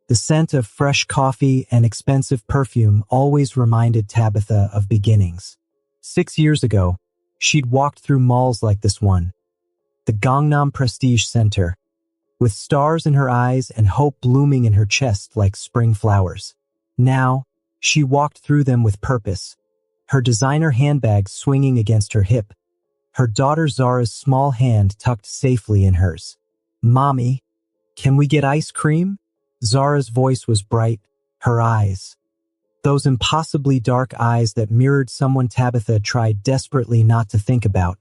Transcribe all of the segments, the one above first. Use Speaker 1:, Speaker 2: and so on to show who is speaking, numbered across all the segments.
Speaker 1: The scent of fresh coffee and expensive perfume always reminded Tabitha of beginnings. 6 years ago, she'd walked through malls like this one, the Gangnam Prestige Center, with stars in her eyes and hope blooming in her chest like spring flowers. Now, she walked through them with purpose, her designer handbag swinging against her hip, her daughter Zara's small hand tucked safely in hers. "Mommy, can we get ice cream?" Zara's voice was bright, her eyes, those impossibly dark eyes that mirrored someone Tabitha tried desperately not to think about,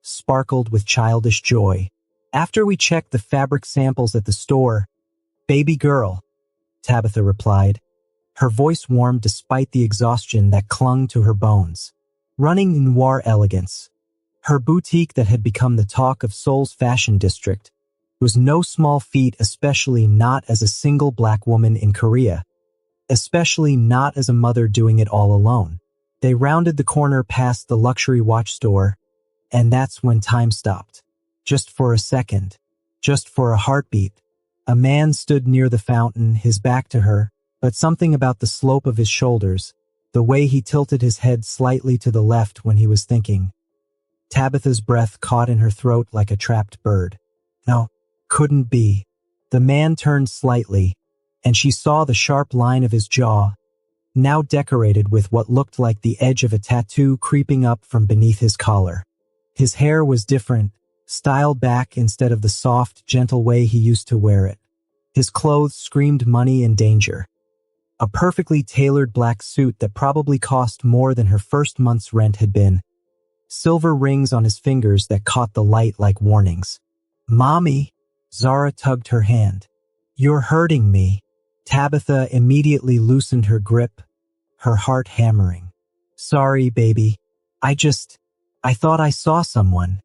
Speaker 1: sparkled with childish joy. "After we checked the fabric samples at the store, baby girl," Tabitha replied. Her voice warmed despite the exhaustion that clung to her bones. Running in noir elegance, her boutique that had become the talk of Seoul's fashion district was no small feat, especially not as a single black woman in Korea, especially not as a mother doing it all alone. They rounded the corner past the luxury watch store, and that's when time stopped. Just for a second, just for a heartbeat. A man stood near the fountain, his back to her, but something about the slope of his shoulders, the way he tilted his head slightly to the left when he was thinking. Tabitha's breath caught in her throat like a trapped bird. No, couldn't be. The man turned slightly, and she saw the sharp line of his jaw, now decorated with what looked like the edge of a tattoo creeping up from beneath his collar. His hair was different, styled back instead of the soft, gentle way he used to wear it. His clothes screamed money and danger. A perfectly tailored black suit that probably cost more than her first month's rent had been. Silver rings on his fingers that caught the light like warnings. "Mommy," Zara tugged her hand. "You're hurting me." Tabitha immediately loosened her grip, her heart hammering. "Sorry, baby. I thought I saw someone."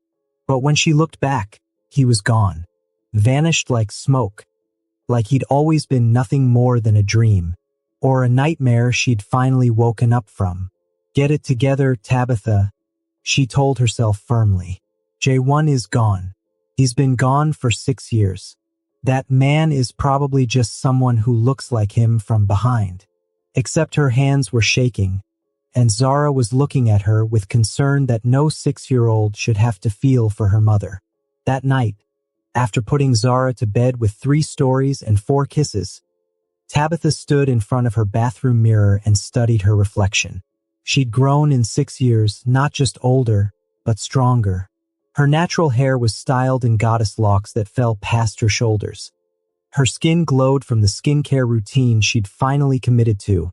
Speaker 1: But when she looked back, he was gone, vanished like smoke, like he'd always been nothing more than a dream, or a nightmare she'd finally woken up from. "Get it together, Tabitha," she told herself firmly. "Jae-won is gone. He's been gone for 6 years. That man is probably just someone who looks like him from behind." Except her hands were shaking, and Zara was looking at her with concern that no 6-year-old should have to feel for her mother. That night, after putting Zara to bed with 3 stories and 4 kisses, Tabitha stood in front of her bathroom mirror and studied her reflection. She'd grown in 6 years, not just older, but stronger. Her natural hair was styled in goddess locks that fell past her shoulders. Her skin glowed from the skincare routine she'd finally committed to,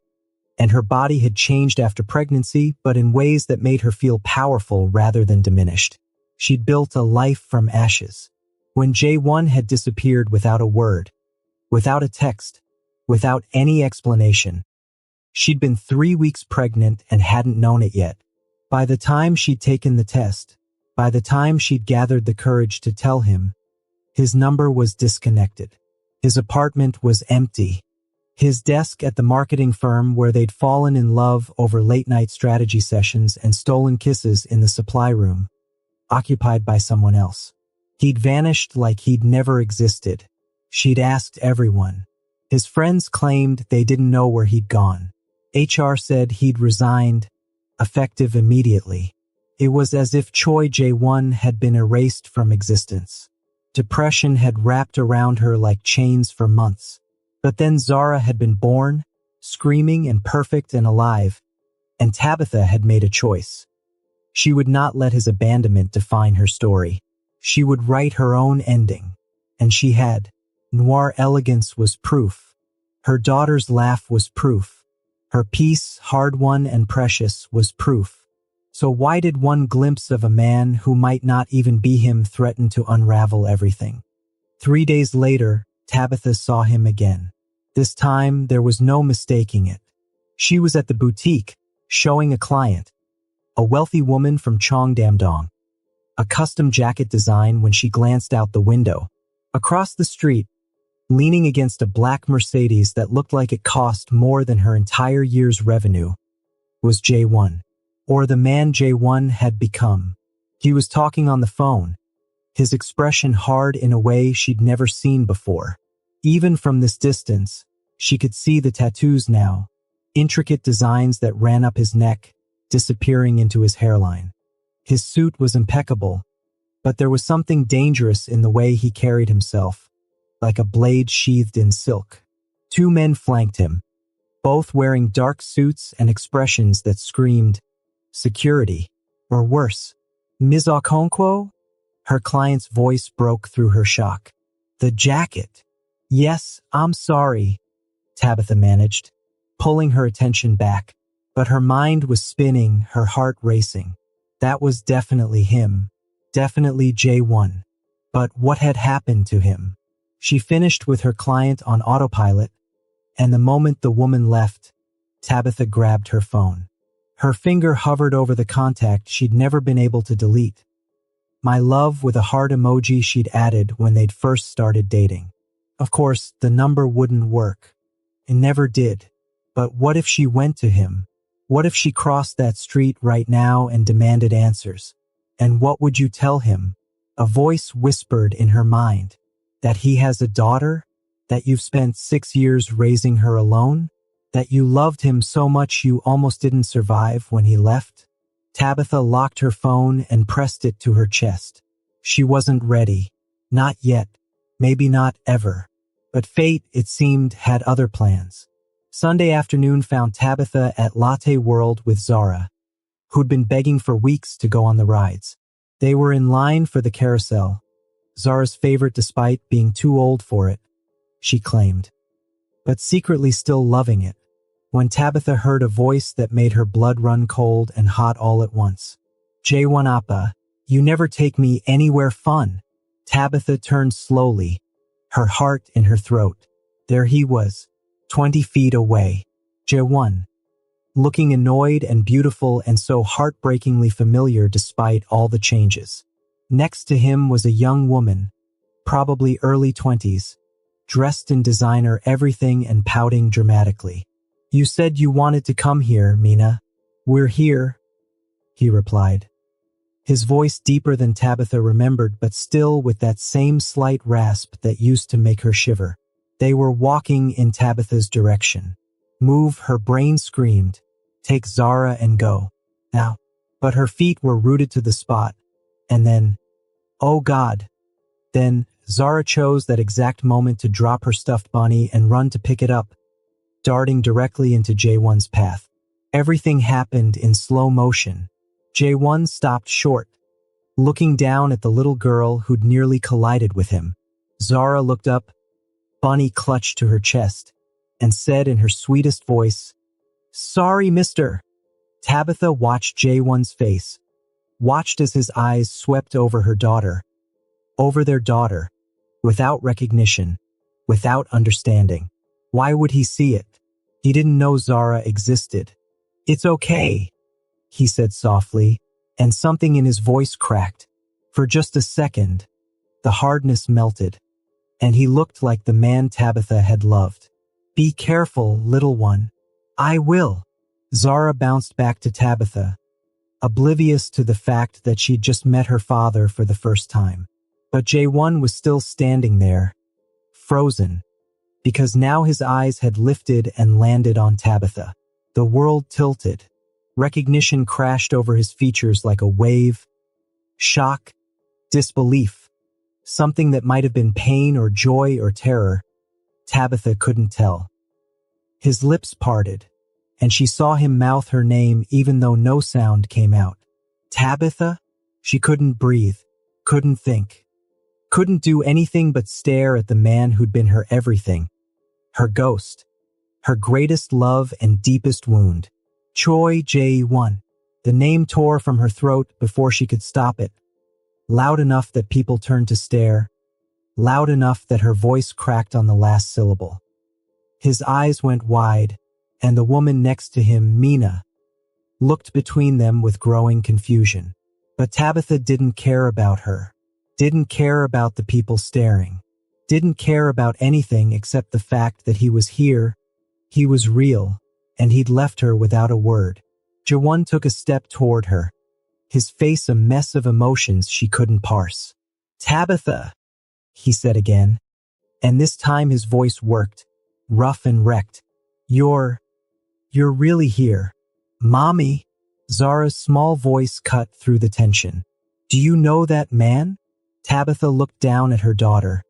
Speaker 1: and her body had changed after pregnancy, but in ways that made her feel powerful rather than diminished. She'd built a life from ashes. When Jae-won had disappeared without a word, without a text, without any explanation, she'd been 3 weeks pregnant and hadn't known it yet. By the time she'd taken the test, by the time she'd gathered the courage to tell him, his number was disconnected. His apartment was empty. His desk at the marketing firm where they'd fallen in love over late-night strategy sessions and stolen kisses in the supply room, occupied by someone else. He'd vanished like he'd never existed. She'd asked everyone. His friends claimed they didn't know where he'd gone. HR said he'd resigned, effective immediately. It was as if Choi Jae-won had been erased from existence. Depression had wrapped around her like chains for months. But then Zara had been born, screaming and perfect and alive, and Tabitha had made a choice. She would not let his abandonment define her story. She would write her own ending. And she had. Noir elegance was proof. Her daughter's laugh was proof. Her peace, hard-won and precious, was proof. So why did one glimpse of a man who might not even be him threaten to unravel everything? 3 days later, Tabitha saw him again. This time, there was no mistaking it. She was at the boutique, showing a client, a wealthy woman from Cheongdam-dong, a custom jacket design when she glanced out the window. Across the street, leaning against a black Mercedes that looked like it cost more than her entire year's revenue, was Jae-won. Or the man Jae-won had become. He was talking on the phone, his expression hard in a way she'd never seen before. Even from this distance, She could see the tattoos now, intricate designs that ran up his neck, disappearing into his hairline. His suit was impeccable, but there was something dangerous in the way he carried himself, like a blade sheathed in silk. Two men flanked him, both wearing dark suits and expressions that screamed security, or worse, Ms. Okonkwo? Her client's voice broke through her shock. The jacket. Yes, I'm sorry, Tabitha managed, pulling her attention back, but her mind was spinning, her heart racing. That was definitely him. Definitely J1. But what had happened to him? She finished with her client on autopilot, and the moment the woman left, Tabitha grabbed her phone. Her finger hovered over the contact she'd never been able to delete. My love with a heart emoji she'd added when they'd first started dating. Of course, the number wouldn't work. It never did. But what if she went to him? What if she crossed that street right now and demanded answers? And what would you tell him? A voice whispered in her mind. That he has a daughter? That you've spent 6 years raising her alone? That you loved him so much you almost didn't survive when he left? Tabitha locked her phone and pressed it to her chest. She wasn't ready. Not yet. Maybe not ever. But fate, it seemed, had other plans. Sunday afternoon found Tabitha at Latte World with Zara, who'd been begging for weeks to go on the rides. They were in line for the carousel, Zara's favorite despite being too old for it, she claimed, but secretly still loving it, when Tabitha heard a voice that made her blood run cold and hot all at once. J1 Appa, you never take me anywhere fun. Tabitha turned slowly, her heart in her throat. There he was, 20 feet away. J1, looking annoyed and beautiful and so heartbreakingly familiar despite all the changes. Next to him was a young woman, probably early 20s, dressed in designer everything and pouting dramatically. You said you wanted to come here, Mina. We're here, he replied. His voice deeper than Tabitha remembered, but still with that same slight rasp that used to make her shiver. They were walking in Tabitha's direction. Move, her brain screamed. Take Zara and go. Now. But her feet were rooted to the spot. And then, oh God. Then, Zara chose that exact moment to drop her stuffed bunny and run to pick it up, darting directly into J1's path. Everything happened in slow motion. J1 stopped short, looking down at the little girl who'd nearly collided with him. Zara looked up, bunny clutched to her chest, and said in her sweetest voice, Sorry, mister. Tabitha watched J1's face, watched as his eyes swept over her daughter, over their daughter, without recognition, without understanding. Why would he see it? He didn't know Zara existed. It's okay, he said softly, and something in his voice cracked. For just a second, the hardness melted, and he looked like the man Tabitha had loved. Be careful, little one. I will. Zara bounced back to Tabitha, oblivious to the fact that she'd just met her father for the first time. But J1 was still standing there, frozen, because now his eyes had lifted and landed on Tabitha. The world tilted. Recognition crashed over his features like a wave. Shock, disbelief, something that might have been pain or joy or terror. Tabitha couldn't tell. His lips parted, and she saw him mouth her name even though no sound came out. Tabitha? She couldn't breathe, couldn't think, couldn't do anything but stare at the man who'd been her everything, her ghost, her greatest love and deepest wound. Choi Jae-won. The name tore from her throat before she could stop it, loud enough that people turned to stare, loud enough that her voice cracked on the last syllable. His eyes went wide, and the woman next to him, Mina, looked between them with growing confusion. But Tabitha didn't care about her, didn't care about the people staring, didn't care about anything except the fact that he was here, he was real, and he'd left her without a word. Jaewon took a step toward her, his face a mess of emotions she couldn't parse. Tabitha, he said again, and this time his voice worked, rough and wrecked. You're really here. Mommy? Zara's small voice cut through the tension. Do you know that man? Tabitha looked down at her daughter,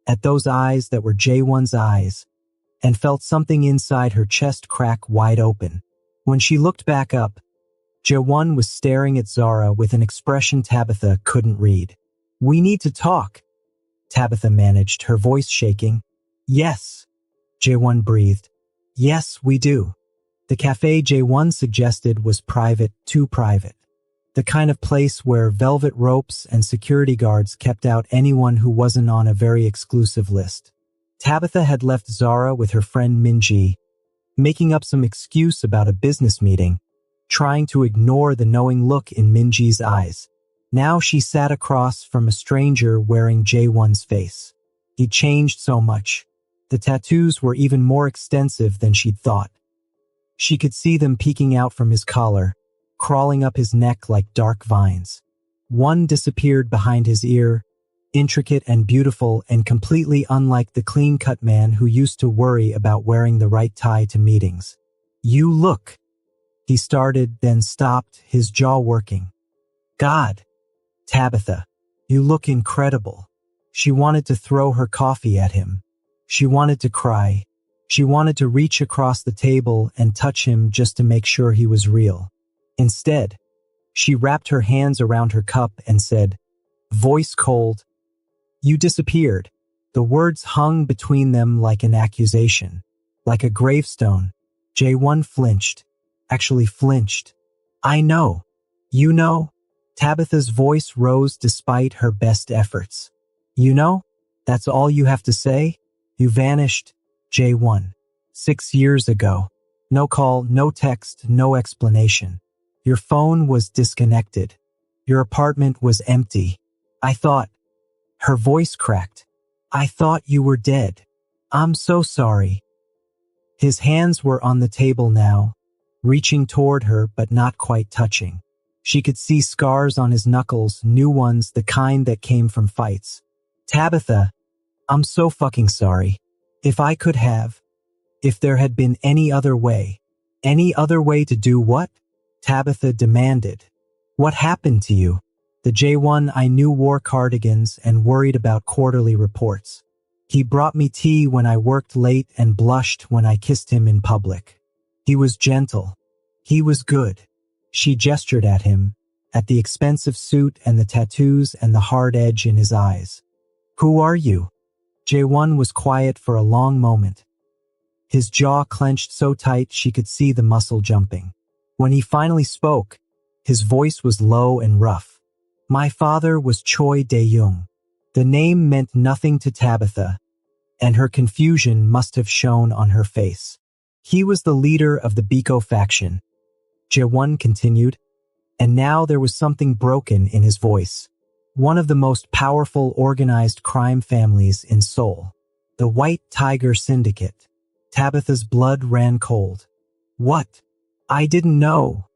Speaker 1: at those eyes that were J1's eyes, and felt something inside her chest crack wide open. When she looked back up, J1 was staring at Zara with an expression Tabitha couldn't read. We need to talk, Tabitha managed, her voice shaking. Yes, J1 breathed. Yes, we do. The cafe J1 suggested was private, too private. The kind of place where velvet ropes and security guards kept out anyone who wasn't on a very exclusive list. Tabitha had left Zara with her friend Minji, making up some excuse about a business meeting, trying to ignore the knowing look in Minji's eyes. Now she sat across from a stranger wearing J1's face. He'd changed so much. The tattoos were even more extensive than she'd thought. She could see them peeking out from his collar, crawling up his neck like dark vines. One disappeared behind his ear, intricate and beautiful and completely unlike the clean-cut man who used to worry about wearing the right tie to meetings. You look. He started, then stopped, his jaw working. God. Tabitha, you look incredible. She wanted to throw her coffee at him. She wanted to cry. She wanted to reach across the table and touch him just to make sure he was real. Instead, she wrapped her hands around her cup and said, voice cold, you disappeared. The words hung between them like an accusation, like a gravestone. J1 flinched. Actually flinched. I know. You know? Tabitha's voice rose despite her best efforts. You know? That's all you have to say? You vanished, J1. 6 years ago. No call, no text, no explanation. Your phone was disconnected. Your apartment was empty. I thought. Her voice cracked. I thought you were dead. I'm so sorry. His hands were on the table now, reaching toward her but not quite touching. She could see scars on his knuckles, new ones, the kind that came from fights. Tabitha, I'm so fucking sorry. If I could have. If there had been any other way. Any other way to do what? Tabitha demanded. What happened to you? The J1 I knew wore cardigans and worried about quarterly reports. He brought me tea when I worked late and blushed when I kissed him in public. He was gentle. He was good. She gestured at him, at the expensive suit and the tattoos and the hard edge in his eyes. Who are you? J1 was quiet for a long moment. His jaw clenched so tight she could see the muscle jumping. When he finally spoke, his voice was low and rough. My father was Choi Dae-young. The name meant nothing to Tabitha, and her confusion must have shown on her face. He was the leader of the Biko faction. Jae-won continued, and now there was something broken in his voice. One of the most powerful organized crime families in Seoul. The White Tiger Syndicate. Tabitha's blood ran cold. What? I didn't know,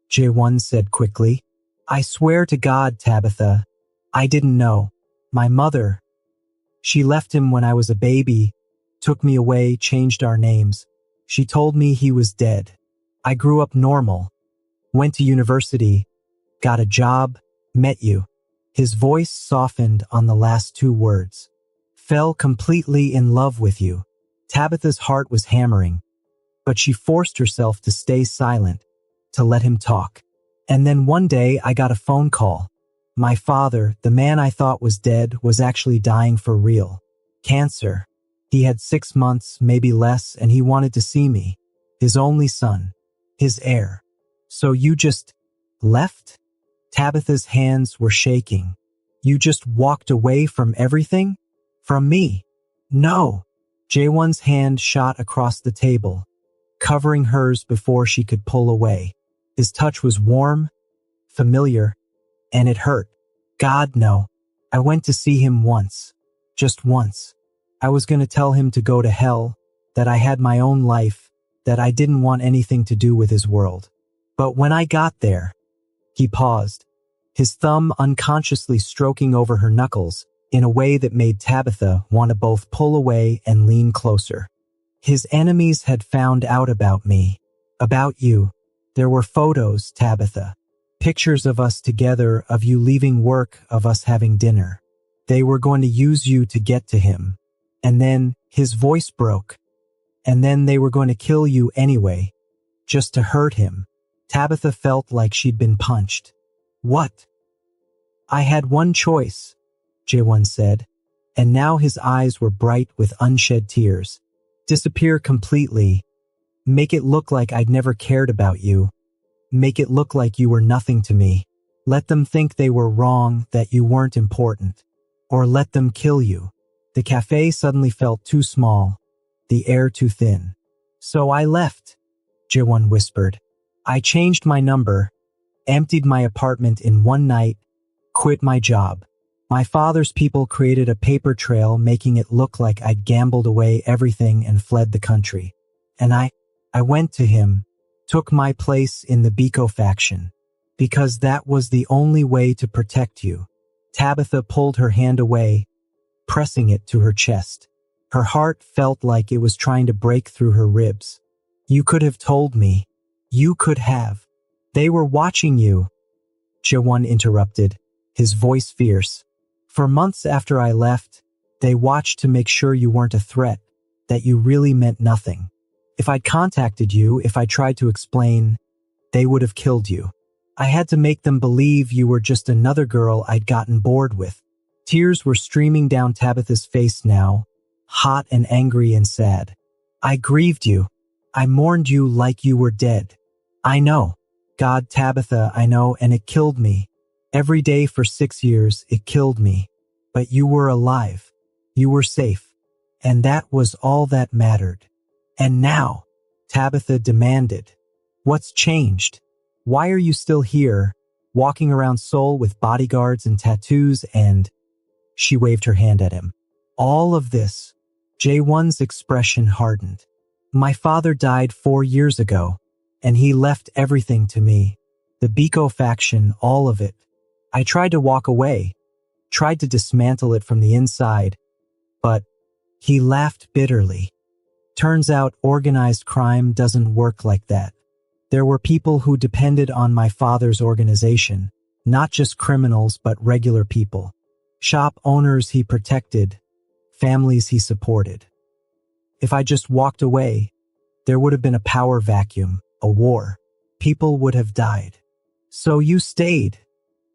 Speaker 1: Jae-won said quickly. I swear to God, Tabitha, I didn't know. My mother. She left him when I was a baby, took me away, changed our names. She told me he was dead. I grew up normal, went to university, got a job, met you. His voice softened on the last two words. Fell completely in love with you. Tabitha's heart was hammering, but she forced herself to stay silent, to let him talk. And then one day I got a phone call. My father, the man I thought was dead, was actually dying for real. Cancer. He had 6 months, maybe less, and he wanted to see me. His only son. His heir. So you just left? Tabitha's hands were shaking. You just walked away from everything? From me? No. Jae-won's hand shot across the table, covering hers before she could pull away. His touch was warm, familiar, and it hurt. God, no. I went to see him once. Just once. I was going to tell him to go to hell, that I had my own life, that I didn't want anything to do with his world. But when I got there, he paused, his thumb unconsciously stroking over her knuckles in a way that made Tabitha want to both pull away and lean closer. His enemies had found out about me. About you. There were photos, Tabitha. Pictures of us together, of you leaving work, of us having dinner. They were going to use you to get to him. And then his voice broke. And then they were going to kill you anyway, just to hurt him. Tabitha felt like she'd been punched. What? I had one choice, Jaewon said, and now his eyes were bright with unshed tears. Disappear completely. Make it look like I'd never cared about you. Make it look like you were nothing to me. Let them think they were wrong, that you weren't important. Or let them kill you. The cafe suddenly felt too small, the air too thin. So I left, Jaewon whispered. I changed my number, emptied my apartment in one night, quit my job. My father's people created a paper trail making it look like I'd gambled away everything and fled the country. And I went to him, took my place in the Biko faction, because that was the only way to protect you. Tabitha pulled her hand away, pressing it to her chest. Her heart felt like it was trying to break through her ribs. You could have told me. You could have. They were watching you, Jaewon interrupted, his voice fierce. For months after I left, they watched to make sure you weren't a threat, that you really meant nothing. If I'd contacted you, if I tried to explain, they would have killed you. I had to make them believe you were just another girl I'd gotten bored with. Tears were streaming down Tabitha's face now, hot and angry and sad. I grieved you. I mourned you like you were dead. I know. God, Tabitha, I know, and it killed me. Every day for 6 years, it killed me. But you were alive. You were safe. And that was all that mattered. And now, Tabitha demanded. What's changed? Why are you still here, walking around Seoul with bodyguards and tattoos and... She waved her hand at him. All of this. Jaewon's expression hardened. My father died 4 years ago, and he left everything to me. The Biko faction, all of it. I tried to walk away, tried to dismantle it from the inside, but he laughed bitterly. Turns out organized crime doesn't work like that. There were people who depended on my father's organization, not just criminals but regular people. Shop owners he protected, families he supported. If I just walked away, there would have been a power vacuum, a war. People would have died. So you stayed,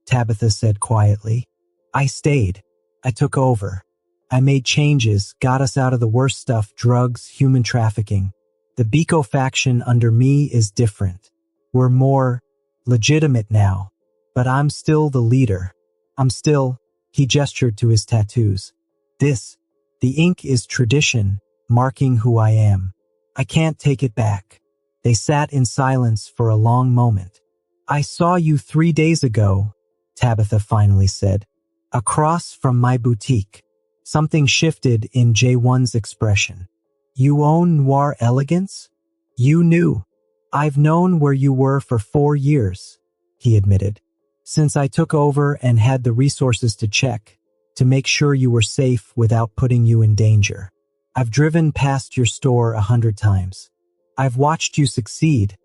Speaker 1: Tabitha said quietly. I stayed. I took over. I made changes, got us out of the worst stuff, drugs, human trafficking. The Biko faction under me is different. We're more legitimate now, but I'm still the leader. I'm still, he gestured to his tattoos. The ink is tradition, marking who I am. I can't take it back. They sat in silence for a long moment. I saw you 3 days ago, Tabitha finally said, across from my boutique. Something shifted in Jaewon's expression. You own Noir Elegance? You knew. I've known where you were for 4 years, he admitted. Since I took over and had the resources to check, to make sure you were safe without putting you in danger. I've driven past your store 100 times. I've watched you succeed,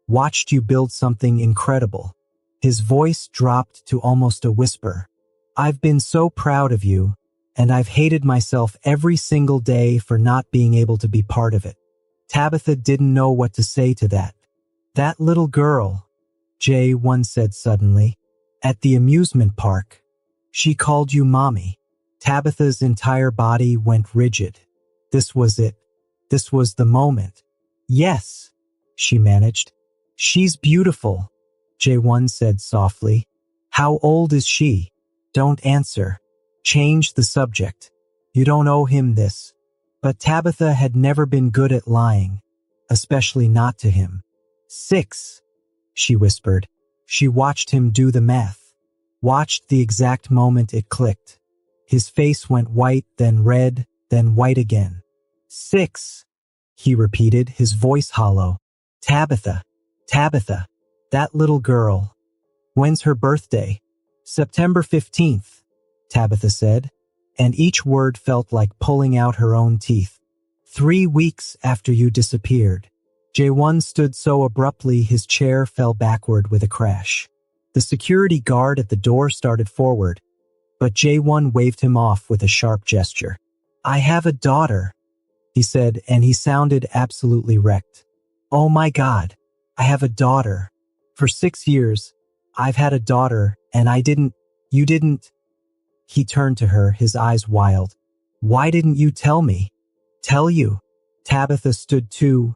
Speaker 1: watched you build something incredible. His voice dropped to almost a whisper. I've been so proud of you, and I've hated myself every single day for not being able to be part of it. Tabitha didn't know what to say to that. That little girl, Jaewon said suddenly, at the amusement park. She called you mommy. Tabitha's entire body went rigid. This was it. This was the moment. Yes, she managed. She's beautiful, Jaewon said softly. How old is she? Don't answer. Change the subject. You don't owe him this. But Tabitha had never been good at lying, especially not to him. 6, she whispered. She watched him do the math, watched the exact moment it clicked. His face went white, then red, then white again. 6, he repeated, his voice hollow. Tabitha, that little girl. When's her birthday? September 15th, Tabitha said, and each word felt like pulling out her own teeth. 3 weeks after you disappeared. Jae-won stood so abruptly his chair fell backward with a crash. The security guard at the door started forward, but Jae-won waved him off with a sharp gesture. I have a daughter, he said, and he sounded absolutely wrecked. Oh my God, I have a daughter. For 6 years, I've had a daughter, and you didn't. He turned to her, his eyes wild. Why didn't you tell me? Tell you? Tabitha stood too,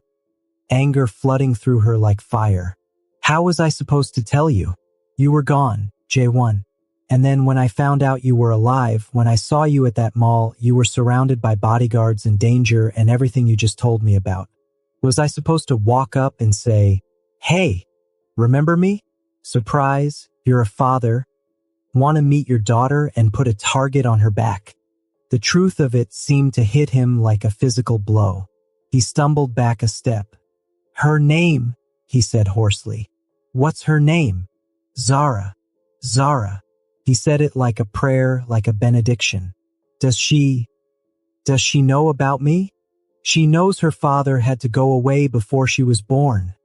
Speaker 1: anger flooding through her like fire. How was I supposed to tell you? You were gone, Jae-won. And then when I found out you were alive, when I saw you at that mall, you were surrounded by bodyguards and danger and everything you just told me about. Was I supposed to walk up and say, hey, remember me? Surprise, you're a father. Want to meet your daughter and put a target on her back? The truth of it seemed to hit him like a physical blow. He stumbled back a step. Her name, he said hoarsely. What's her name? Zara. Zara. He said it like a prayer, like a benediction. Does she know about me? She knows her father had to go away before she was born,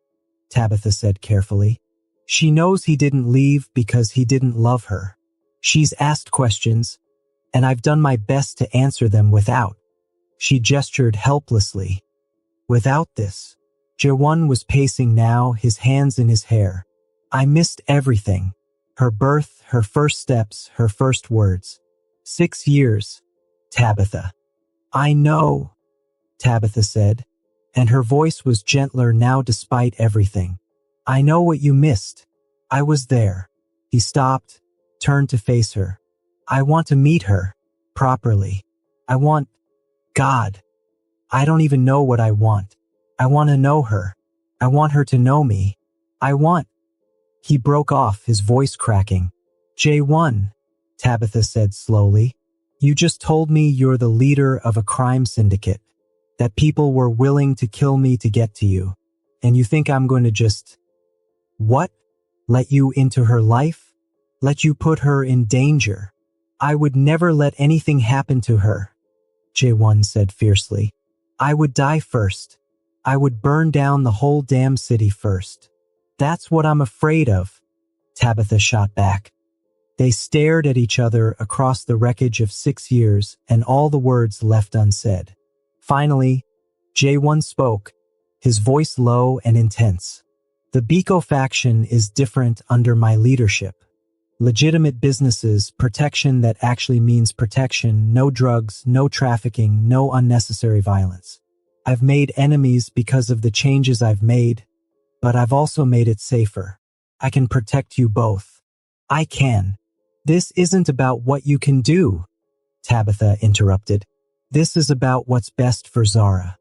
Speaker 1: Tabitha said carefully. She knows he didn't leave because he didn't love her. She's asked questions, and I've done my best to answer them without. She gestured helplessly. Without this. Jae-won was pacing now, his hands in his hair. I missed everything. Her birth, her first steps, her first words. 6 years, Tabitha. I know, Tabitha said, and her voice was gentler now despite everything. I know what you missed. I was there. He stopped, turned to face her. I want to meet her, properly. God. I don't even know what I want. I want to know her. I want her to know me. He broke off, his voice cracking. Jae-won, Tabitha said slowly. You just told me you're the leader of a crime syndicate, that people were willing to kill me to get to you. And you think I'm going to just... What? Let you into her life? Let you put her in danger? I would never let anything happen to her, Jae-won said fiercely. I would die first. I would burn down the whole damn city first. That's what I'm afraid of, Tabitha shot back. They stared at each other across the wreckage of 6 years and all the words left unsaid. Finally, Jae-won spoke, his voice low and intense. The Biko faction is different under my leadership. Legitimate businesses, protection that actually means protection, no drugs, no trafficking, no unnecessary violence. I've made enemies because of the changes I've made, but I've also made it safer. I can protect you both. I can. This isn't about what you can do, Tabitha interrupted. This is about what's best for Zara.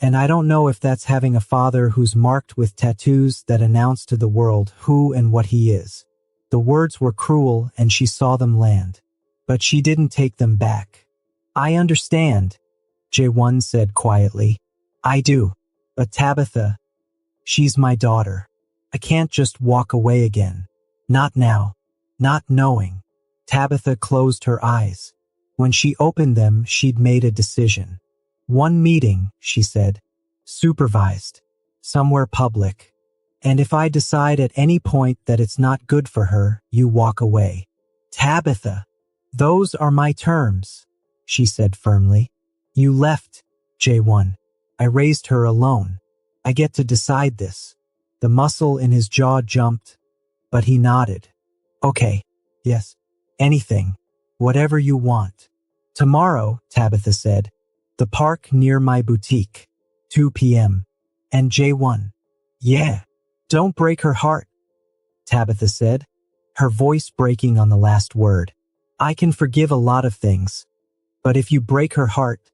Speaker 1: And I don't know if that's having a father who's marked with tattoos that announce to the world who and what he is. The words were cruel and she saw them land. But she didn't take them back. I understand, Jae-won said quietly. I do. But Tabitha, she's my daughter. I can't just walk away again. Not now. Not knowing. Tabitha closed her eyes. When she opened them, she'd made a decision. One meeting, she said. Supervised. Somewhere public. And if I decide at any point that it's not good for her, you walk away. Tabitha, those are my terms, she said firmly. You left, Jae-won. I raised her alone. I get to decide this. The muscle in his jaw jumped, but he nodded. Okay, yes, anything, whatever you want. Tomorrow, Tabitha said, the park near my boutique, 2 p.m. And Jae-won. Yeah, don't break her heart, Tabitha said, her voice breaking on the last word. I can forgive a lot of things, but if you break her heart,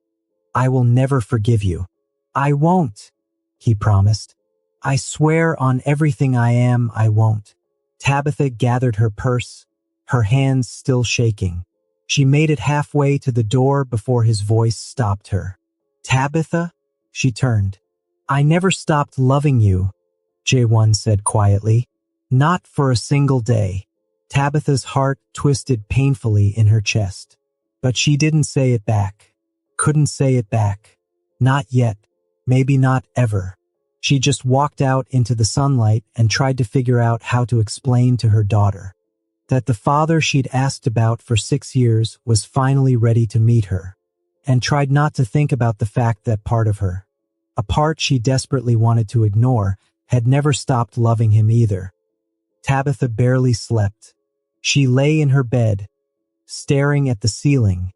Speaker 1: I will never forgive you. I won't, he promised. I swear on everything I am, I won't. Tabitha gathered her purse, her hands still shaking. She made it halfway to the door before his voice stopped her. Tabitha? She turned. I never stopped loving you, Jae-won said quietly. Not for a single day. Tabitha's heart twisted painfully in her chest. But she didn't say it back. Couldn't say it back. Not yet. Maybe not ever. She just walked out into the sunlight and tried to figure out how to explain to her daughter that the father she'd asked about for 6 years was finally ready to meet her, and tried not to think about the fact that part of her, a part she desperately wanted to ignore, had never stopped loving him either. Tabitha barely slept. She lay in her bed, staring at the ceiling,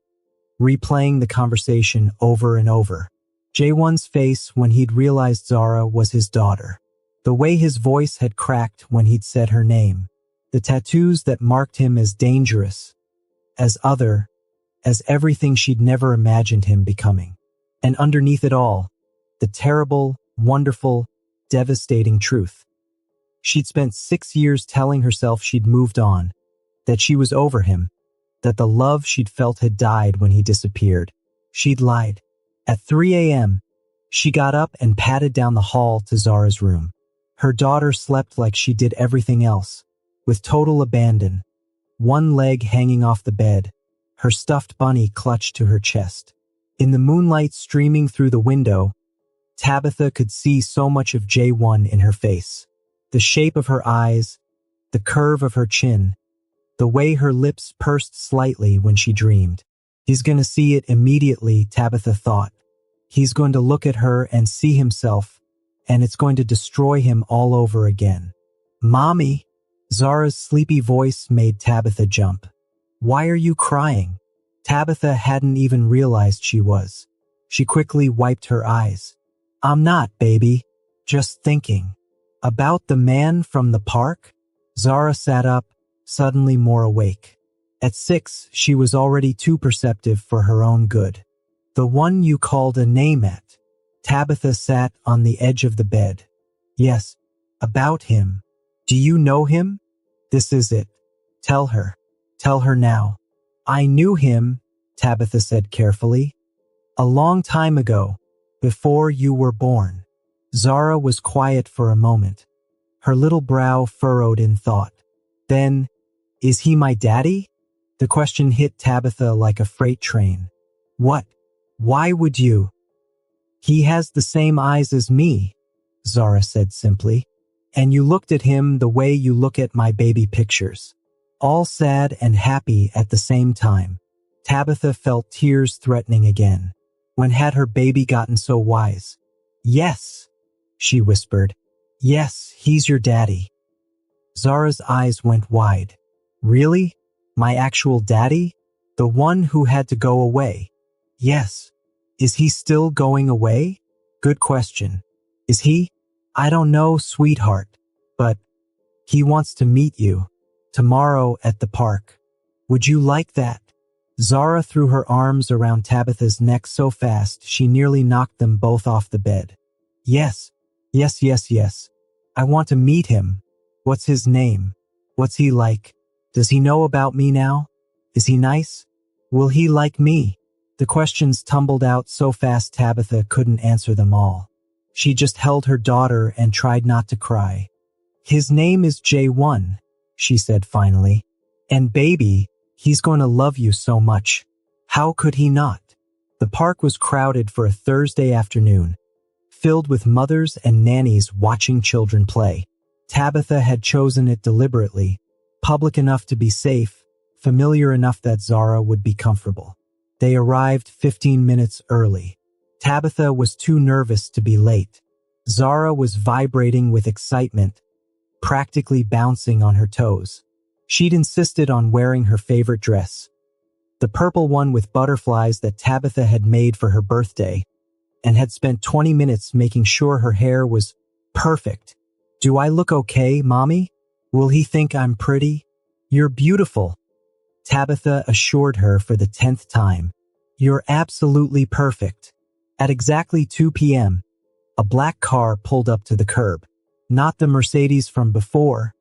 Speaker 1: replaying the conversation over and over. Jaewon's face when he'd realized Zara was his daughter. The way his voice had cracked when he'd said her name. The tattoos that marked him as dangerous, as other, as everything she'd never imagined him becoming. And underneath it all, the terrible, wonderful, devastating truth. She'd spent 6 years telling herself she'd moved on, that she was over him, that the love she'd felt had died when he disappeared. She'd lied. At 3 a.m., she got up and padded down the hall to Zara's room. Her daughter slept like she did everything else, with total abandon, one leg hanging off the bed, her stuffed bunny clutched to her chest. In the moonlight streaming through the window, Tabitha could see so much of Jaewon in her face. The shape of her eyes, the curve of her chin, the way her lips pursed slightly when she dreamed. He's going to see it immediately, Tabitha thought. He's going to look at her and see himself, and it's going to destroy him all over again. Mommy! Zara's sleepy voice made Tabitha jump. Why are you crying? Tabitha hadn't even realized she was. She quickly wiped her eyes. I'm not, baby. Just thinking. About the man from the park? Zara sat up, suddenly more awake. At 6, she was already too perceptive for her own good. The one you called a name at. Tabitha sat on the edge of the bed. Yes, about him. Do you know him? This is it. Tell her. Tell her now. I knew him, Tabitha said carefully. A long time ago, before you were born. Zara was quiet for a moment, her little brow furrowed in thought. Then, is he my daddy? The question hit Tabitha like a freight train. What? Why would you? He has the same eyes as me, Zara said simply. And you looked at him the way you look at my baby pictures. All sad and happy at the same time. Tabitha felt tears threatening again. When had her baby gotten so wise? Yes, she whispered. Yes, he's your daddy. Zara's eyes went wide. Really? My actual daddy? The one who had to go away? Yes. Is he still going away? Good question. Is he? I don't know, sweetheart. But he wants to meet you. Tomorrow at the park. Would you like that? Zara threw her arms around Tabitha's neck so fast she nearly knocked them both off the bed. Yes. Yes, yes, yes. I want to meet him. What's his name? What's he like? Does he know about me now? Is he nice? Will he like me? The questions tumbled out so fast Tabitha couldn't answer them all. She just held her daughter and tried not to cry. His name is Jaewon, she said finally. And baby, he's going to love you so much. How could he not? The park was crowded for a Thursday afternoon, filled with mothers and nannies watching children play. Tabitha had chosen it deliberately, public enough to be safe, familiar enough that Zara would be comfortable. They arrived 15 minutes early. Tabitha was too nervous to be late. Zara was vibrating with excitement, practically bouncing on her toes. She'd insisted on wearing her favorite dress, the purple one with butterflies that Tabitha had made for her birthday, and had spent 20 minutes making sure her hair was perfect. Do I look okay, Mommy? Will he think I'm pretty? You're beautiful, Tabitha assured her for the 10th time. You're absolutely perfect. At exactly 2 p.m., a black car pulled up to the curb. Not the Mercedes from before,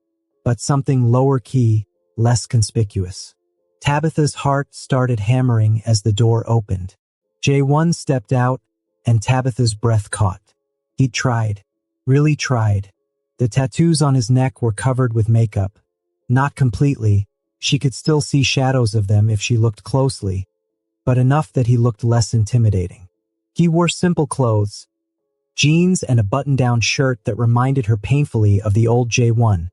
Speaker 1: but something lower key, less conspicuous. Tabitha's heart started hammering as the door opened. Jaewon stepped out, and Tabitha's breath caught. He tried, really tried. The tattoos on his neck were covered with makeup. Not completely, she could still see shadows of them if she looked closely, but enough that he looked less intimidating. He wore simple clothes, jeans and a button-down shirt that reminded her painfully of the old J1,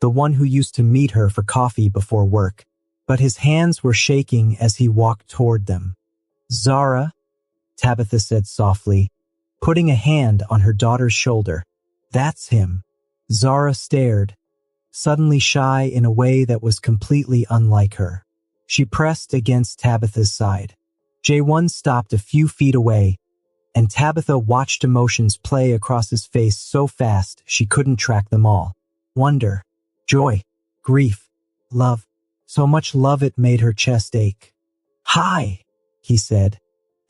Speaker 1: the one who used to meet her for coffee before work. But his hands were shaking as he walked toward them. "Zara," Tabitha said softly, putting a hand on her daughter's shoulder. "That's him." Zara stared, suddenly shy in a way that was completely unlike her. She pressed against Tabitha's side. J1 stopped a few feet away, and Tabitha watched emotions play across his face so fast she couldn't track them all. Wonder, joy, grief, love. So much love it made her chest ache. "Hi," he said,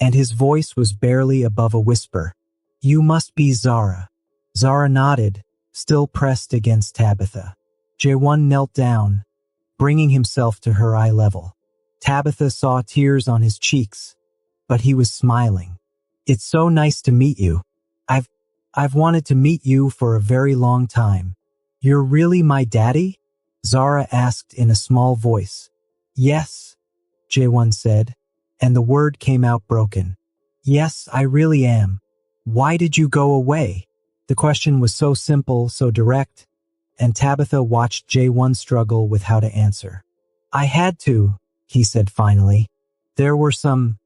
Speaker 1: and his voice was barely above a whisper. "You must be Zara." Zara nodded, still pressed against Tabitha. J1 knelt down, bringing himself to her eye level. Tabitha saw tears on his cheeks, but he was smiling. "It's so nice to meet you. I've wanted to meet you for a very long time." "You're really my daddy?" Zara asked in a small voice. "Yes," J1 said, and the word came out broken. "Yes, I really am. Why did you go away?" The question was so simple, so direct, and Tabitha watched J1 struggle with how to answer. "I had to," he said finally. "There were some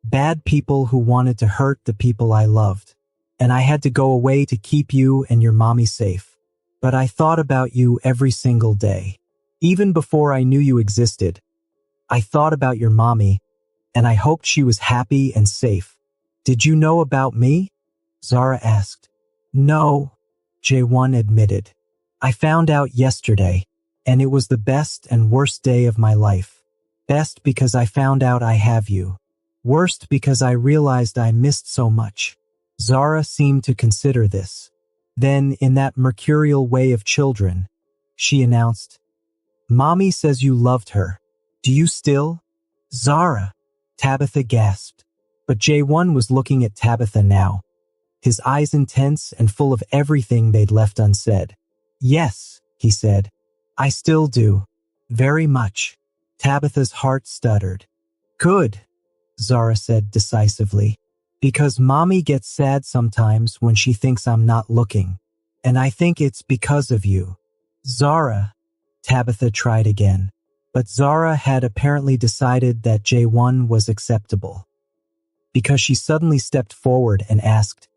Speaker 1: bad people who wanted to hurt the people I loved, and I had to go away to keep you and your mommy safe. But I thought about you every single day. Even before I knew you existed, I thought about your mommy, and I hoped she was happy and safe." "Did you know about me?" Zara asked. "No," J1 admitted. "I found out yesterday, and it was the best and worst day of my life. Best because I found out I have you. Worst because I realized I missed so much." Zara seemed to consider this. Then, in that mercurial way of children, she announced, "Mommy says you loved her. Do you still?" "Zara," Tabitha gasped. But J1 was looking at Tabitha now, his eyes intense and full of everything they'd left unsaid. "Yes," he said. "I still do. Very much." Tabitha's heart stuttered. "Good," Zara said decisively. "Because Mommy gets sad sometimes when she thinks I'm not looking. And I think it's because of you." "Zara," Tabitha tried again. But Zara had apparently decided that J1 was acceptable. Because she suddenly stepped forward and asked,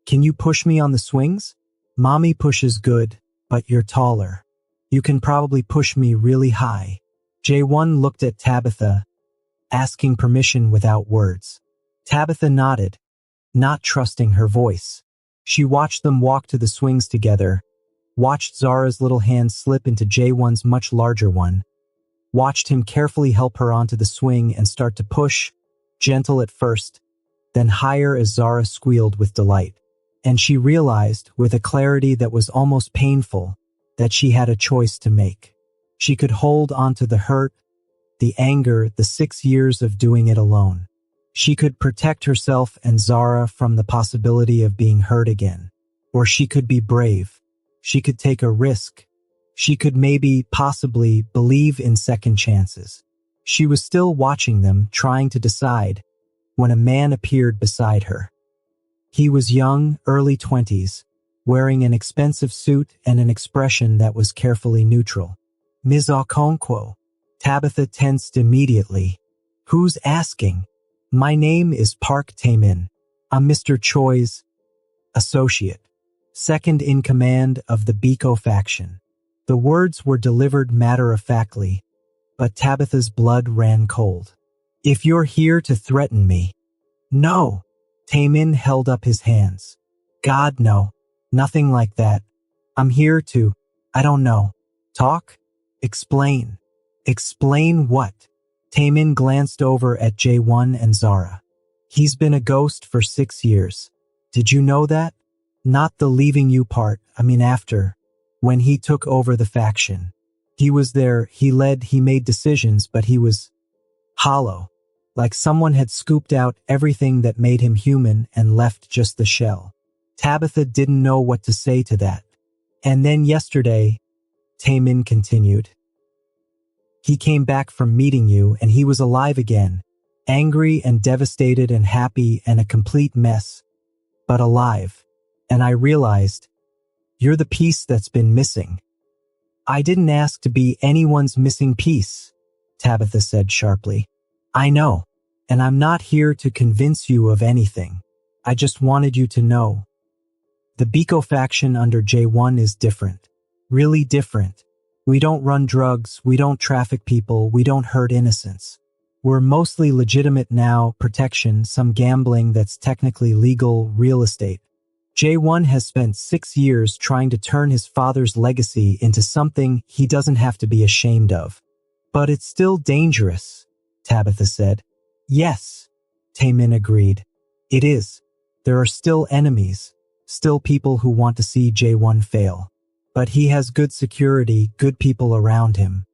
Speaker 1: "Can you push me on the swings? Mommy pushes good, but you're taller. You can probably push me really high." J1 looked at Tabitha, asking permission without words. Tabitha nodded, not trusting her voice. She watched them walk to the swings together, watched Zara's little hand slip into J1's much larger one, watched him carefully help her onto the swing and start to push, gentle at first, then higher as Zara squealed with delight. And she realized, with a clarity that was almost painful, that she had a choice to make. She could hold onto the hurt, the anger, the 6 years of doing it alone. She could protect herself and Zara from the possibility of being hurt again. Or she could be brave. She could take a risk. She could maybe, possibly, believe in second chances. She was still watching them, trying to decide, when a man appeared beside her. He was young, early 20s, wearing an expensive suit and an expression that was carefully neutral. "Ms. Okonkwo." Tabitha tensed immediately. "Who's asking?" "My name is Park Taemin. I'm Mr. Choi's associate, second in command of the Biko faction." The words were delivered matter-of-factly, but Tabitha's blood ran cold. "If you're here to threaten me..." "No." Taemin held up his hands. "God, no. Nothing like that. I'm here to, I don't know. Talk? Explain." "Explain what?" Taemin glanced over at J1 and Zara. "He's been a ghost for 6 years. Did you know that? Not the leaving you part, after. When he took over the faction. He was there, he led, he made decisions, but he was hollow. Like someone had scooped out everything that made him human and left just the shell." Tabitha didn't know what to say to that. "And then yesterday," Taemin continued, "he came back from meeting you and he was alive again. angry and devastated and happy and a complete mess, but alive. And I realized, you're the piece that's been missing. I didn't ask to be anyone's missing piece, Tabitha said sharply. I know, and I'm not here to convince you of anything. I just wanted you to know. The Biko faction under J1 is different. Really different. We don't run drugs, we don't traffic people, we don't hurt innocents. We're mostly legitimate now, protection, some gambling that's technically legal, real estate. J1 has spent 6 years trying to turn his father's legacy into something he doesn't have to be ashamed of. But it's still dangerous, Tabitha said. Yes, Taemin agreed. It is. There are still enemies, still people who want to see J1 fail. But he has good security, good people around him.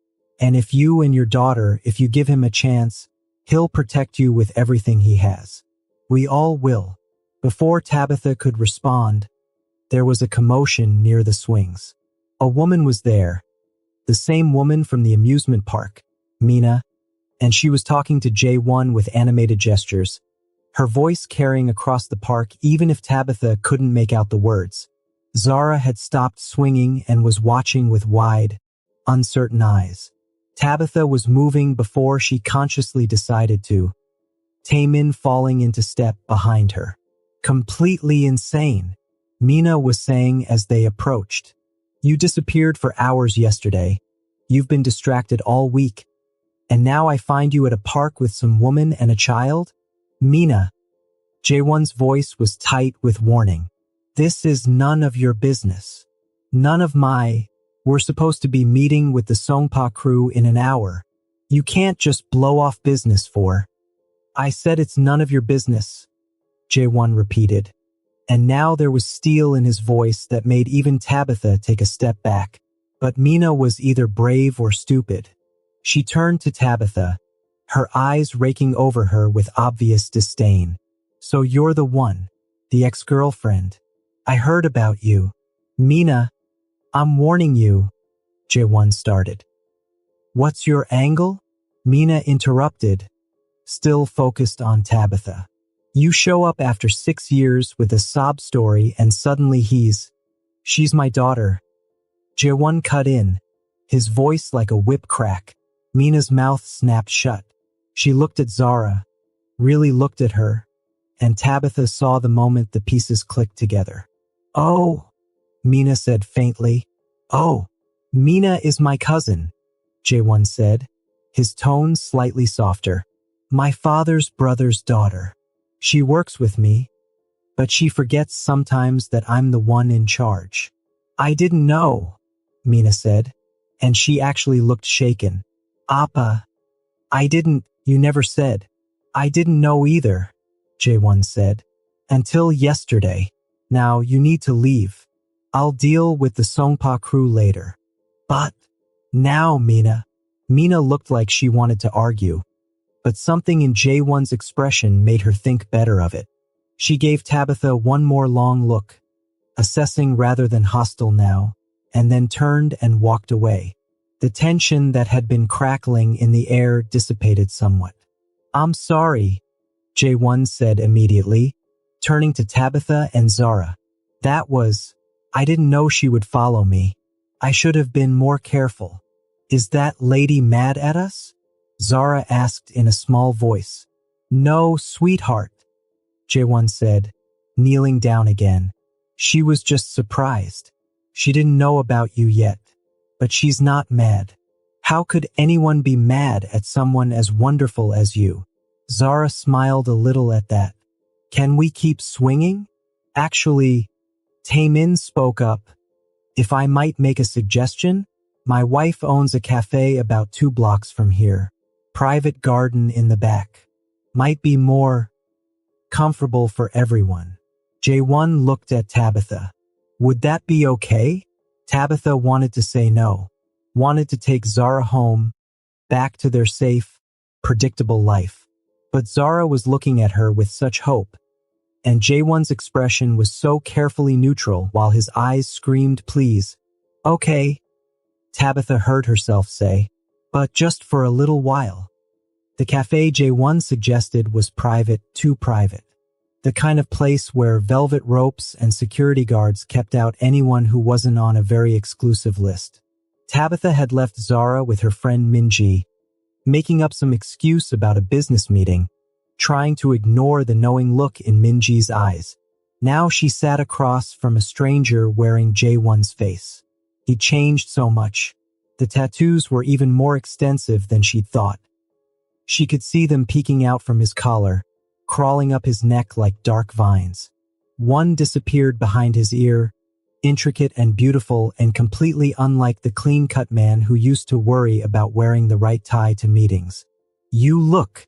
Speaker 1: And if you and your daughter, if you give him a chance, he'll protect you with everything he has. We all will. Before Tabitha could respond, there was a commotion near the swings. A woman was there, the same woman from the amusement park, Mina, and she was talking to J1 with animated gestures, her voice carrying across the park even if Tabitha couldn't make out the words. Zara had stopped swinging and was watching with wide, uncertain eyes. Tabitha was moving before she consciously decided to, Taemin falling into step behind her. Completely insane, Mina was saying as they approached. You disappeared for hours yesterday. You've been distracted all week. And now I find you at a park with some woman and a child? Mina. J1's voice was tight with warning. This is none of your business. None of my... We're supposed to be meeting with the Songpa crew in an hour. You can't just blow off business for... I said it's none of your business, J1 repeated. And now there was steel in his voice that made even Tabitha take a step back. But Mina was either brave or stupid. She turned to Tabitha, her eyes raking over her with obvious disdain. So you're the one, the ex-girlfriend. I heard about you. Mina, I'm warning you, J1 started. What's your angle? Mina interrupted, still focused on Tabitha. You show up after 6 years with a sob story and suddenly she's my daughter. J1 cut in, his voice like a whip crack. Mina's mouth snapped shut. She looked at Zara, really looked at her, and Tabitha saw the moment the pieces clicked together. Oh, Mina said faintly. Oh, Mina is my cousin, J1 said, his tone slightly softer. My father's brother's daughter. She works with me, but she forgets sometimes that I'm the one in charge. I didn't know, Mina said, and she actually looked shaken. Appa, you never said. I didn't know either, J1 said. Until yesterday. Now you need to leave. I'll deal with the Songpa crew later. But, now Mina. Mina looked like she wanted to argue, but something in J1's expression made her think better of it. She gave Tabitha one more long look, assessing rather than hostile now, and then turned and walked away. The tension that had been crackling in the air dissipated somewhat. I'm sorry, J1 said immediately, turning to Tabitha and Zara. I didn't know she would follow me. I should have been more careful. Is that lady mad at us? Zara asked in a small voice. No, sweetheart, J1 said, kneeling down again. She was just surprised. She didn't know about you yet. But she's not mad. How could anyone be mad at someone as wonderful as you? Zara smiled a little at that. Can we keep swinging? Actually, Taemin spoke up. If I might make a suggestion, my wife owns a cafe about 2 blocks from here. Private garden in the back. Might be more comfortable for everyone. J1 looked at Tabitha. Would that be okay? Tabitha wanted to say no, wanted to take Zara home, back to their safe, predictable life. But Zara was looking at her with such hope, and J1's expression was so carefully neutral while his eyes screamed please. Okay, Tabitha heard herself say, but just for a little while. The cafe J1 suggested was private, too private. The kind of place where velvet ropes and security guards kept out anyone who wasn't on a very exclusive list. Tabitha had left Zara with her friend Minji, making up some excuse about a business meeting, trying to ignore the knowing look in Minji's eyes. Now she sat across from a stranger wearing J1's face. He changed so much. The tattoos were even more extensive than she'd thought. She could see them peeking out from his collar, crawling up his neck like dark vines. One disappeared behind his ear, intricate and beautiful and completely unlike the clean-cut man who used to worry about wearing the right tie to meetings. "You look,"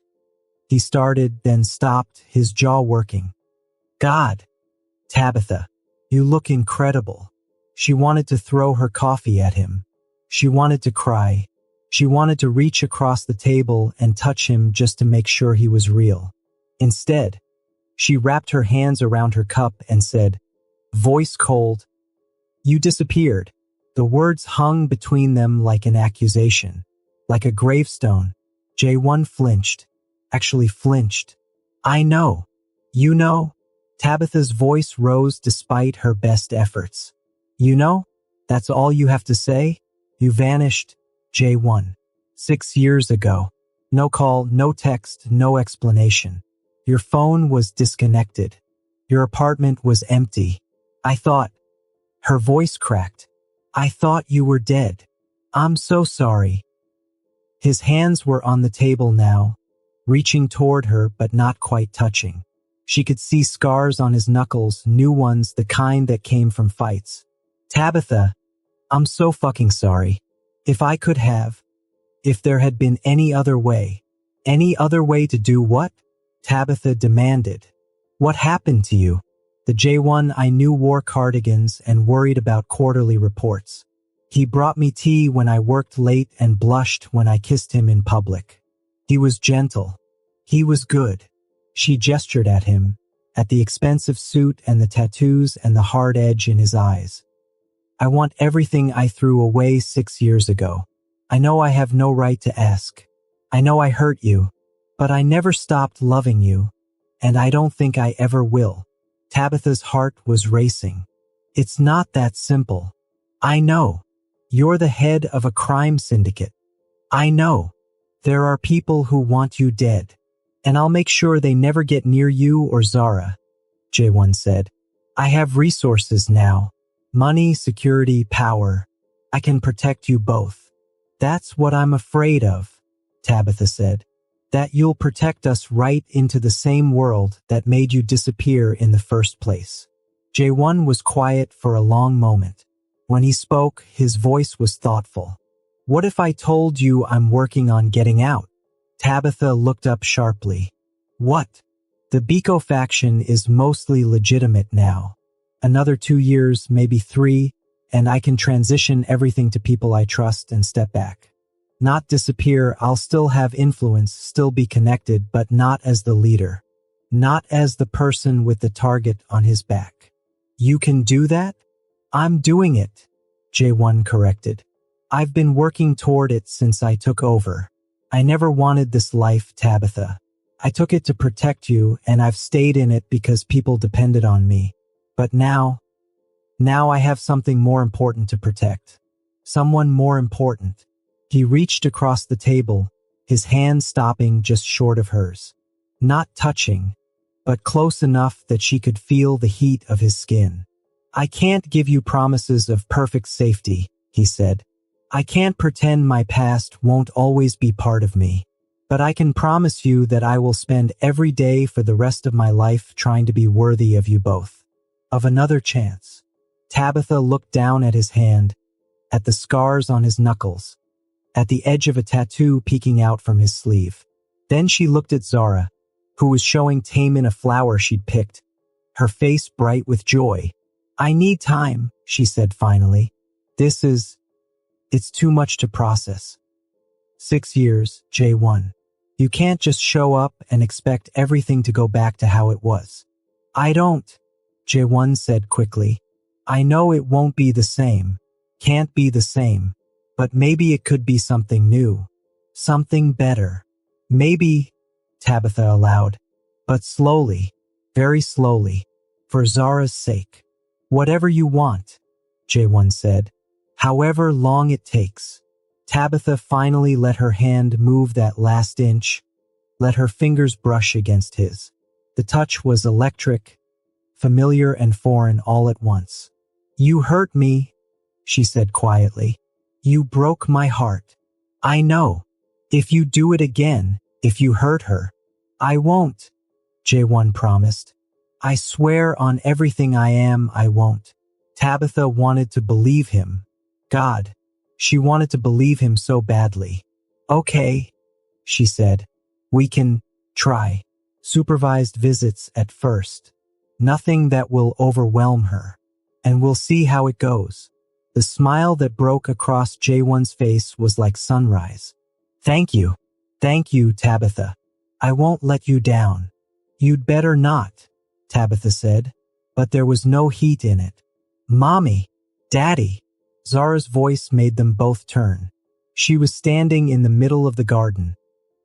Speaker 1: he started, then stopped, his jaw working. "God, Tabitha, you look incredible." She wanted to throw her coffee at him. She wanted to cry. She wanted to reach across the table and touch him just to make sure he was real. Instead, she wrapped her hands around her cup and said, voice cold, "You disappeared." The words hung between them like an accusation, like a gravestone. J1 flinched, actually flinched. "I know. You know?" Tabitha's voice rose despite her best efforts. "You know? That's all you have to say? You vanished, J1. 6 years ago. No call, no text, no explanation. Your phone was disconnected. Your apartment was empty. I thought..." Her voice cracked. "I thought you were dead. I'm so sorry." His hands were on the table now, reaching toward her but not quite touching. She could see scars on his knuckles, new ones, the kind that came from fights. "Tabitha, I'm so fucking sorry. If I could have, if there had been any other way to do what?" Tabitha demanded. "What happened to you?" The J1 I knew wore cardigans and worried about quarterly reports. He brought me tea when I worked late and blushed when I kissed him in public. He was gentle. He was good. She gestured at him, at the expensive suit and the tattoos and the hard edge in his eyes. "I want everything I threw away 6 years ago. I know I have no right to ask. I know I hurt you, but I never stopped loving you, and I don't think I ever will." Tabitha's heart was racing. "It's not that simple. I know. You're the head of a crime syndicate. I know. There are people who want you dead, and I'll make sure they never get near you or Zara," J1 said. "I have resources now. Money, security, power. I can protect you both." "That's what I'm afraid of," Tabitha said. "That you'll protect us right into the same world that made you disappear in the first place." J1 was quiet for a long moment. When he spoke, his voice was thoughtful. "What if I told you I'm working on getting out?" Tabitha looked up sharply. "What?" "The Biko faction is mostly legitimate now. Another 2 years, maybe 3, and I can transition everything to people I trust and step back. Not disappear, I'll still have influence, still be connected, but not as the leader. Not as the person with the target on his back." "You can do that?" "I'm doing it," J1 corrected. "I've been working toward it since I took over. I never wanted this life, Tabitha. I took it to protect you, and I've stayed in it because people depended on me. But now I have something more important to protect. Someone more important." He reached across the table, his hand stopping just short of hers. Not touching, but close enough that she could feel the heat of his skin. "I can't give you promises of perfect safety," he said. "I can't pretend my past won't always be part of me. But I can promise you that I will spend every day for the rest of my life trying to be worthy of you both. Of another chance." Tabitha looked down at his hand, at the scars on his knuckles, at the edge of a tattoo peeking out from his sleeve. Then she looked at Zara, who was showing Taemin a flower she'd picked, her face bright with joy. "I need time," she said finally. It's too much to process." 6 years, J1. You can't just show up and expect everything to go back to how it was. "I don't," J1 said quickly. "I know it won't be the same. Can't be the same. But maybe it could be something new. Something better." Maybe, Tabitha allowed, but slowly, very slowly, for Zara's sake. Whatever you want, J1 said. However long it takes. Tabitha finally let her hand move that last inch, let her fingers brush against his. The touch was electric, familiar and foreign all at once. You hurt me, she said quietly. You broke my heart. I know. If you do it again, if you hurt her, I won't, J1 promised. I swear on everything I am, I won't. Tabitha wanted to believe him. God, she wanted to believe him so badly. Okay, she said. We can try. Supervised visits at first. Nothing that will overwhelm her. And we'll see how it goes. The smile that broke across J1's face was like sunrise. Thank you. Thank you, Tabitha. I won't let you down. You'd better not, Tabitha said, but there was no heat in it. Mommy, Daddy. Zara's voice made them both turn. She was standing in the middle of the garden,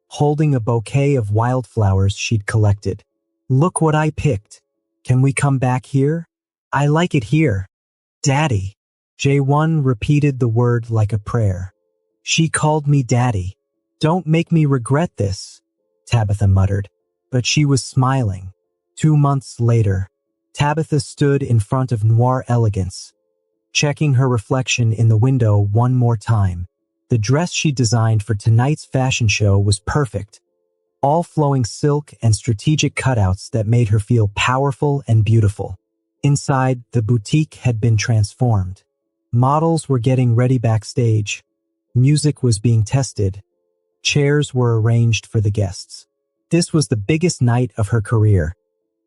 Speaker 1: holding a bouquet of wildflowers she'd collected. Look what I picked. Can we come back here? I like it here. Daddy. J1 repeated the word like a prayer. She called me Daddy. Don't make me regret this, Tabitha muttered, but she was smiling. 2 months later, Tabitha stood in front of Noir Elegance, checking her reflection in the window one more time. The dress she designed for tonight's fashion show was perfect, all flowing silk and strategic cutouts that made her feel powerful and beautiful. Inside, the boutique had been transformed. Models were getting ready backstage. Music was being tested. Chairs were arranged for the guests. This was the biggest night of her career.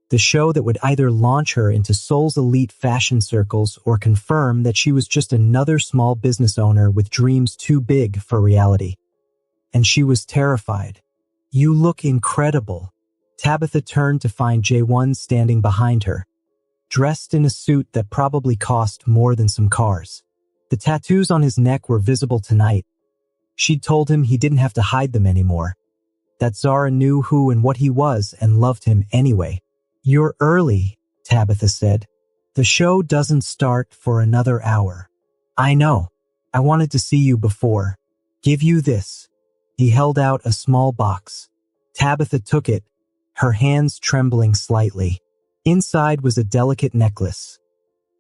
Speaker 1: The show that would either launch her into Seoul's elite fashion circles or confirm that she was just another small business owner with dreams too big for reality. And she was terrified. You look incredible. Tabitha turned to find J1 standing behind her, dressed in a suit that probably cost more than some cars. The tattoos on his neck were visible tonight. She'd told him he didn't have to hide them anymore, that Zara knew who and what he was and loved him anyway. You're early, Tabitha said. The show doesn't start for another hour. I know. I wanted to see you before. Give you this. He held out a small box. Tabitha took it, her hands trembling slightly. Inside was a delicate necklace,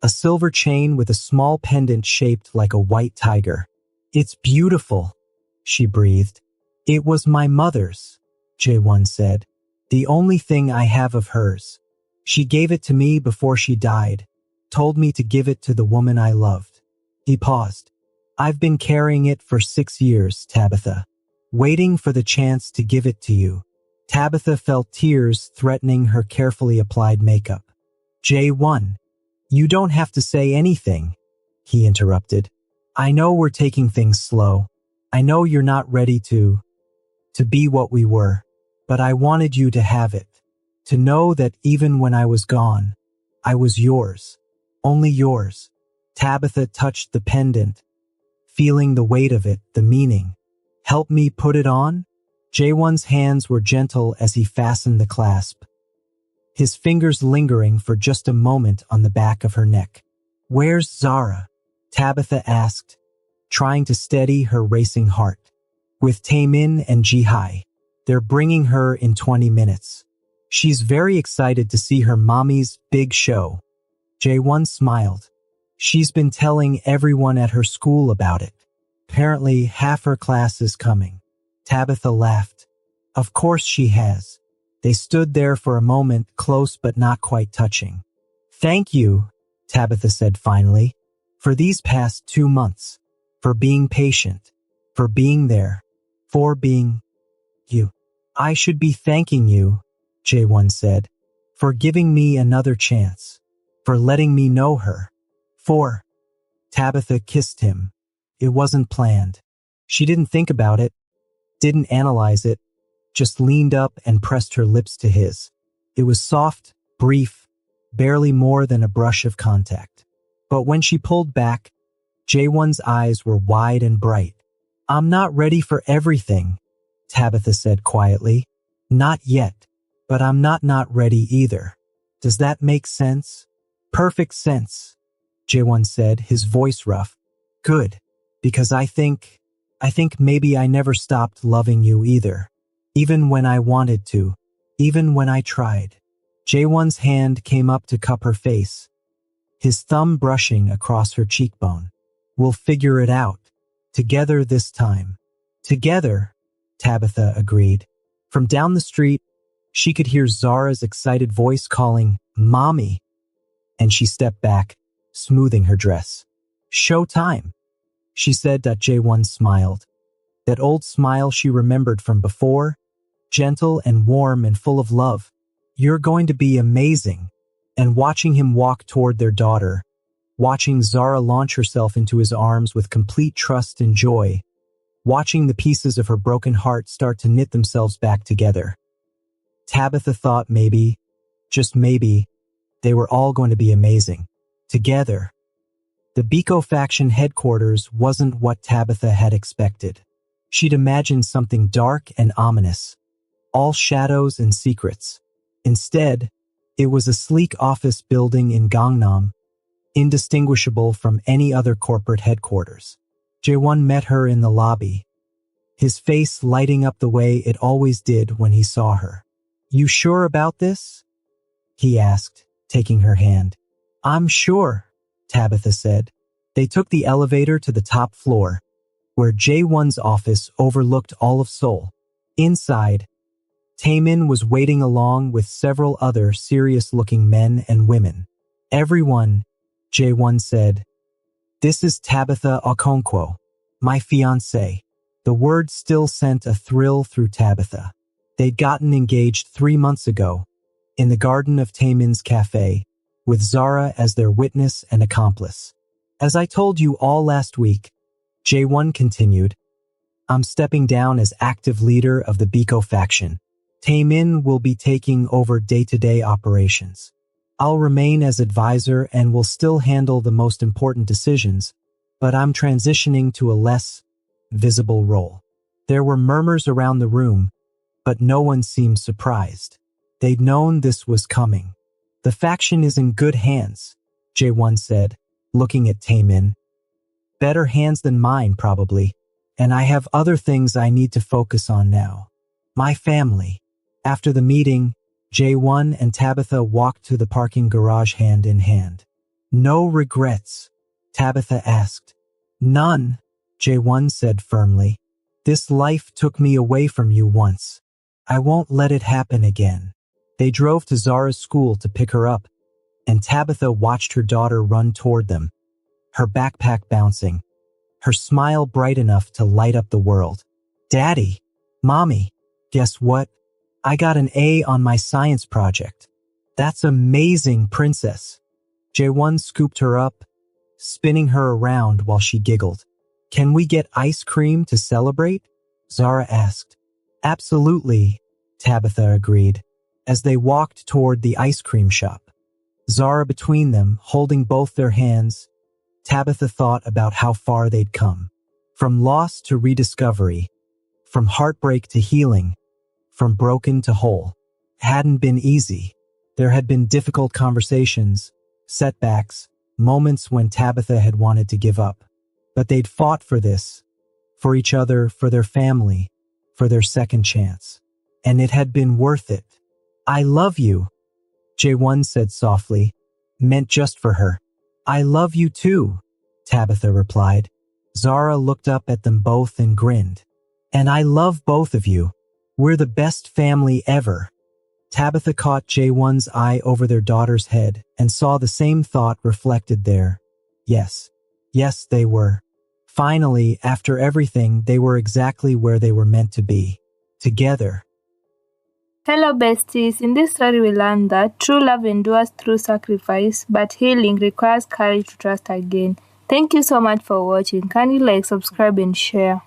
Speaker 1: a silver chain with a small pendant shaped like a white tiger. It's beautiful, she breathed. It was my mother's, J1 said. The only thing I have of hers. She gave it to me before she died, told me to give it to the woman I loved. He paused. I've been carrying it for 6 years, Tabitha, waiting for the chance to give it to you. Tabitha felt tears threatening her carefully applied makeup. J1, you don't have to say anything, he interrupted. I know we're taking things slow. I know you're not ready to be what we were, but I wanted you to have it, to know that even when I was gone, I was yours, only yours. Tabitha touched the pendant, feeling the weight of it, the meaning. Help me put it on? J1's hands were gentle as he fastened the clasp, his fingers lingering for just a moment on the back of her neck. Where's Zara? Tabitha asked, trying to steady her racing heart. With Taemin and Jihai. They're bringing her in 20 minutes. She's very excited to see her mommy's big show. J1 smiled. She's been telling everyone at her school about it. Apparently, half her class is coming. Tabitha laughed. Of course she has. They stood there for a moment, close but not quite touching. Thank you, Tabitha said finally, for these past 2 months, for being patient, for being there, for being you. I should be thanking you, J1 said, for giving me another chance, for letting me know her, for... Tabitha kissed him. It wasn't planned. She didn't think about it, didn't analyze it, just leaned up and pressed her lips to his. It was soft, brief, barely more than a brush of contact. But when she pulled back, J1's eyes were wide and bright. I'm not ready for everything, Tabitha said quietly. Not yet, but I'm not ready either. Does that make sense? Perfect sense, Jaewon said, his voice rough. Good, because I think maybe I never stopped loving you either. Even when I wanted to, even when I tried. Jaewon's hand came up to cup her face, his thumb brushing across her cheekbone. We'll figure it out. Together this time. Together, Tabitha agreed. From down the street, she could hear Zara's excited voice calling, Mommy. And she stepped back, smoothing her dress. Show time, she said. Jaewon smiled. That old smile she remembered from before, gentle and warm and full of love. You're going to be amazing. And watching him walk toward their daughter, watching Zara launch herself into his arms with complete trust and joy, watching the pieces of her broken heart start to knit themselves back together. Tabitha thought maybe, just maybe, they were all going to be amazing. Together. The Biko faction headquarters wasn't what Tabitha had expected. She'd imagined something dark and ominous, all shadows and secrets. Instead, it was a sleek office building in Gangnam, indistinguishable from any other corporate headquarters. Jaewon met her in the lobby, his face lighting up the way it always did when he saw her. You sure about this? He asked, taking her hand. I'm sure, Tabitha said. They took the elevator to the top floor, where Jaewon's office overlooked all of Seoul. Inside, Taemin was waiting along with several other serious-looking men and women. Everyone, Jaewon said. This is Tabitha Okonkwo, my fiancée. The word still sent a thrill through Tabitha. They'd gotten engaged 3 months ago, in the garden of Taemin's cafe, with Zara as their witness and accomplice. As I told you all last week, Jaewon continued, I'm stepping down as active leader of the Biko faction. Taemin will be taking over day-to-day operations. I'll remain as advisor and will still handle the most important decisions, but I'm transitioning to a less visible role. There were murmurs around the room, but no one seemed surprised. They'd known this was coming. The faction is in good hands, Jaewon said, looking at Taemin. Better hands than mine, probably, and I have other things I need to focus on now. My family. After the meeting, Jaewon and Tabitha walked to the parking garage hand in hand. No regrets? Tabitha asked. None, Jaewon said firmly. This life took me away from you once. I won't let it happen again. They drove to Zara's school to pick her up, and Tabitha watched her daughter run toward them, her backpack bouncing, her smile bright enough to light up the world. Daddy, Mommy, guess what? I got an A on my science project. That's amazing, princess. Jaewon scooped her up, spinning her around while she giggled. Can we get ice cream to celebrate? Zara asked. Absolutely, Tabitha agreed, as they walked toward the ice cream shop. Zara between them, holding both their hands, Tabitha thought about how far they'd come. From loss to rediscovery, from heartbreak to healing, from broken to whole. It hadn't been easy. There had been difficult conversations, setbacks, moments when Tabitha had wanted to give up. But they'd fought for this, for each other, for their family, for their second chance. And it had been worth it. I love you, Jaewon said softly, meant just for her. I love you too, Tabitha replied. Zara looked up at them both and grinned. And I love both of you. We're the best family ever. Tabitha caught Jaewon's eye over their daughter's head and saw the same thought reflected there. Yes, they were. Finally, after everything, they were exactly where they were meant to be. Together.
Speaker 2: Hello besties, in this story we learned that true love endures through sacrifice, but healing requires courage to trust again. Thank you so much for watching. Kindly like, subscribe and share.